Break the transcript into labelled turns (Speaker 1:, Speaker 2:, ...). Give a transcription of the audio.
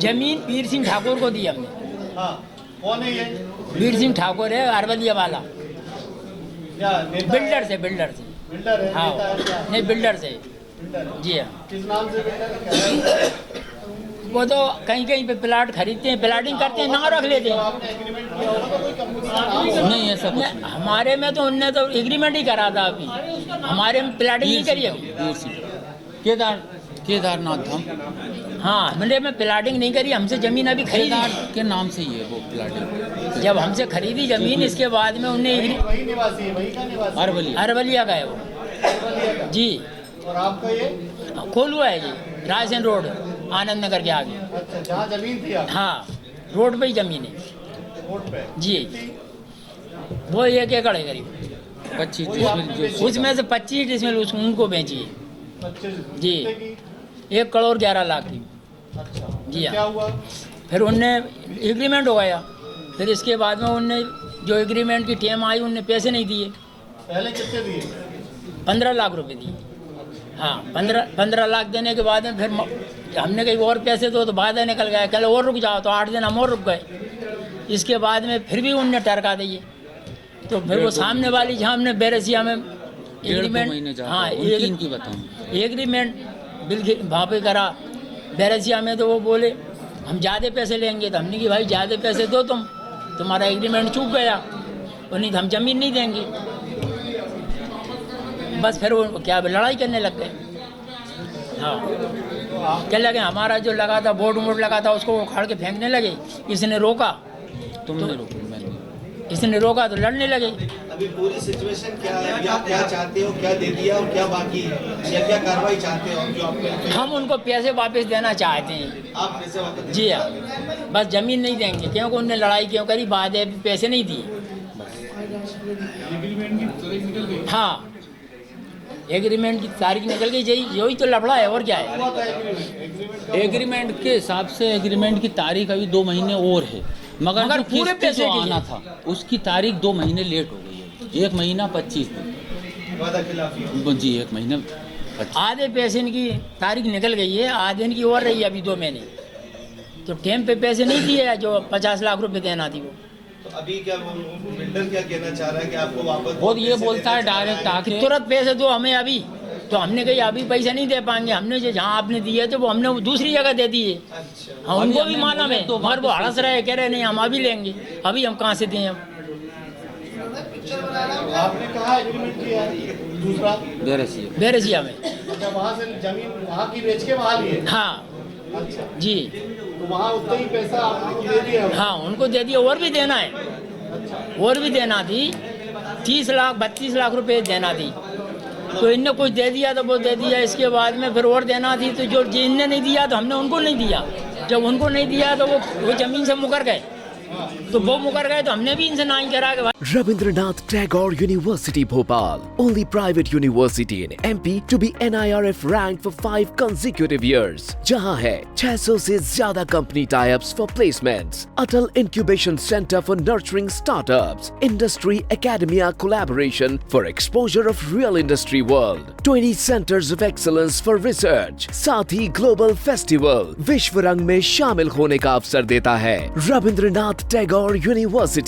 Speaker 1: जमीन वीर सिंह ठाकुर को दी हमने।
Speaker 2: हाँ, कौन है ये?
Speaker 1: वीर सिंह ठाकुर है अरवलिया वाला,
Speaker 2: क्या नेता
Speaker 1: बिल्डर
Speaker 2: है?
Speaker 1: से, बिल्डर से।
Speaker 2: बिल्डर है,
Speaker 1: हाँ,
Speaker 2: नेता है क्या?
Speaker 1: नहीं बिल्डर से।
Speaker 2: बिल्डर है।
Speaker 1: जी हाँ,
Speaker 2: किस नाम से बिल्डर है? क्या है?
Speaker 1: वो तो कहीं कहीं पे प्लाट खरीदते हैं, प्लाटिंग करते हैं, ना रख लेते
Speaker 2: तो
Speaker 1: हैं।
Speaker 2: आपने एग्रीमेंट किया होगा तो कोई कंपनी का नाम होगा।
Speaker 3: नहीं ऐसा कुछ
Speaker 1: नहीं, हमारे में तो उनने तो एग्रीमेंट ही करा था अभी, हमारे में प्लाटिंग नहीं करी अभी।
Speaker 3: वीर सिंह केदारनाथ धाम
Speaker 1: हाँ, हमने में प्लाटिंग नहीं करी, हमसे जमीन अभी खरीदी।
Speaker 3: केदार के नाम से ही है वो प्लाटिंग।
Speaker 1: जब हमसे खरीदी जमीन, इसके बाद में उनने
Speaker 2: वही निवासी है, वही का निवासी
Speaker 3: अरवली
Speaker 1: अरवलिया का है वो।
Speaker 2: है।
Speaker 1: जी,
Speaker 2: और आपका ये?
Speaker 1: खोलुआ है जी, रायसेन रोड, आनंद नगर के आगे।
Speaker 2: अच्छा, जहाँ जमीन थी आप?
Speaker 1: हाँ, रोड पे ही जमीन है
Speaker 2: रोड पे?
Speaker 1: जी। वो 1 एकड़ है करीब,
Speaker 3: 25
Speaker 2: वही आपने
Speaker 3: जो
Speaker 2: बेची?
Speaker 1: उसमें से 25 डिसमिल उनको बेची है।
Speaker 2: 25
Speaker 1: जी।
Speaker 2: कितने की?
Speaker 1: 1 करोड़ 11 लाख की।
Speaker 2: अच्छा,
Speaker 1: जी हाँ।
Speaker 2: क्या हुआ?
Speaker 1: फिर उनने एग्रीमेंट हो गया, फिर इसके बाद में उनने जो एग्रीमेंट की टेम आई, उनने पैसे नहीं दिए।
Speaker 2: पहले कितने दिए?
Speaker 1: 15 लाख रुपए दिए। हाँ, 15 लाख देने के बाद में फिर हमने कहीं और पैसे दो, तो वादा निकल गया, कल और रुक जाओ, तो 8 दिन हम और रुक गए। इसके बाद में फिर भी उनने टरका दिए, तो फिर वो सामने वाली जहाँ हमने बैरसिया में एग्रीमेंट, हाँ
Speaker 3: इनकी बताऊँ
Speaker 1: एग्रीमेंट बिल वहाँ पे करा बैरसिया में, तो वो बोले हम ज़्यादा पैसे लेंगे। तो हमने कि भाई ज़्यादा पैसे दो, तुम्हारा एग्रीमेंट चूक गया, और नहीं तो हम ज़मीन नहीं देंगे। बस फिर वो क्या लड़ाई करने लग गए। हाँ, क्या लगे, हमारा जो लगा था बोर्ड वोर्ड लगा था, उसको उखाड़ के फेंकने लगे। इसने रोका,
Speaker 3: तुमने रोको मैंने
Speaker 1: इसने रोका तो लड़ने लगे।
Speaker 4: अभी पूरी सिचुएशन क्या है? अभी आप क्या चाहते हो, क्या दे दिया और क्या बाकी है, या क्या कार्रवाई चाहते हो जो आपको?
Speaker 1: हम उनको पैसे वापस देना चाहते हैं।
Speaker 4: आप पैसे वापस?
Speaker 1: जी हाँ, बस ज़मीन नहीं देंगे, क्योंकि उनने लड़ाई क्यों करी, बाद में पैसे नहीं दिए। हाँ, एग्रीमेंट की तारीख निकल गई, यही तो लफड़ा है, और क्या है।
Speaker 3: एग्रीमेंट के हिसाब से एग्रीमेंट की तारीख अभी 2 महीने और है, मगर जो
Speaker 1: पूरे
Speaker 3: किस्त
Speaker 1: पैसे
Speaker 3: जो
Speaker 1: की
Speaker 3: आना
Speaker 1: है।
Speaker 3: था उसकी तारीख 2 महीने लेट हो गई है। 1 महीना 25 दिन।
Speaker 4: वादा खिलाफी है।
Speaker 3: जी 1 महीना 25।
Speaker 1: आधे पैसे की तारीख निकल गई है, आधे की और रही है अभी 2 महीने। तो टेम पे पैसे नहीं दिए, जो 50 लाख रुपए देना थी वो।
Speaker 4: तो अभी क्या वो बिल्डर क्या कहना चाह रहा है कि आपको वापस?
Speaker 3: और ये
Speaker 4: पैसे
Speaker 3: बोलता है
Speaker 4: देना चाह रहा
Speaker 3: डायरेक्ट आके
Speaker 1: तुरंत पैसे दो हमें अभी। तो हमने कही अभी पैसे नहीं दे पाएंगे, हमने जो जहाँ आपने दिए थे वो हमने दूसरी जगह दे दिए।
Speaker 4: अच्छा,
Speaker 1: हाँ, उनको भी
Speaker 3: हमने
Speaker 1: मालूम
Speaker 3: बोले
Speaker 1: है,
Speaker 3: तो
Speaker 1: मगर वो
Speaker 3: वापस
Speaker 1: हड़स रहे, कह रहे नहीं हम अभी लेंगे, अभी हम कहाँ से दें हम।
Speaker 2: आपने कहा एग्रीमेंट किया है? दूसरा?
Speaker 1: बैरसिया में।
Speaker 2: अच्छा, वहाँ से जमीन वहाँ की बेच के वहाँ लिए?
Speaker 1: हाँ
Speaker 2: अच्छा,
Speaker 1: जी,
Speaker 2: तो वहाँ उतना ही पैसा आपको दे दिया?
Speaker 1: हाँ उनको दे दिया, और भी देना है, और भी देना थी। 30 लाख 32 लाख रुपए देना थी, तो इनने कुछ दे दिया तो वो दे दिया। इसके बाद में फिर और देना थी, तो जो जिनने नहीं दिया तो हमने उनको नहीं दिया। जब उनको नहीं दिया तो वो जमीन से मुकर गए, तो वो मुकर गए तो हमने भी इनसे ना ही करा के भाई।
Speaker 5: Rabindranath Tagore University Bhopal, only private university in MP to be NIRF ranked for 5 consecutive years. जहां है 600 से ज्यादा company tie-ups for placements, Atal Incubation Center for nurturing startups, Industry Academia collaboration for exposure of real industry world, 20 centers of excellence for research, साथ ही global festival विश्व रंग में शामिल होने का अवसर देता है। रविंद्रनाथ टैगोर यूनिवर्सिटी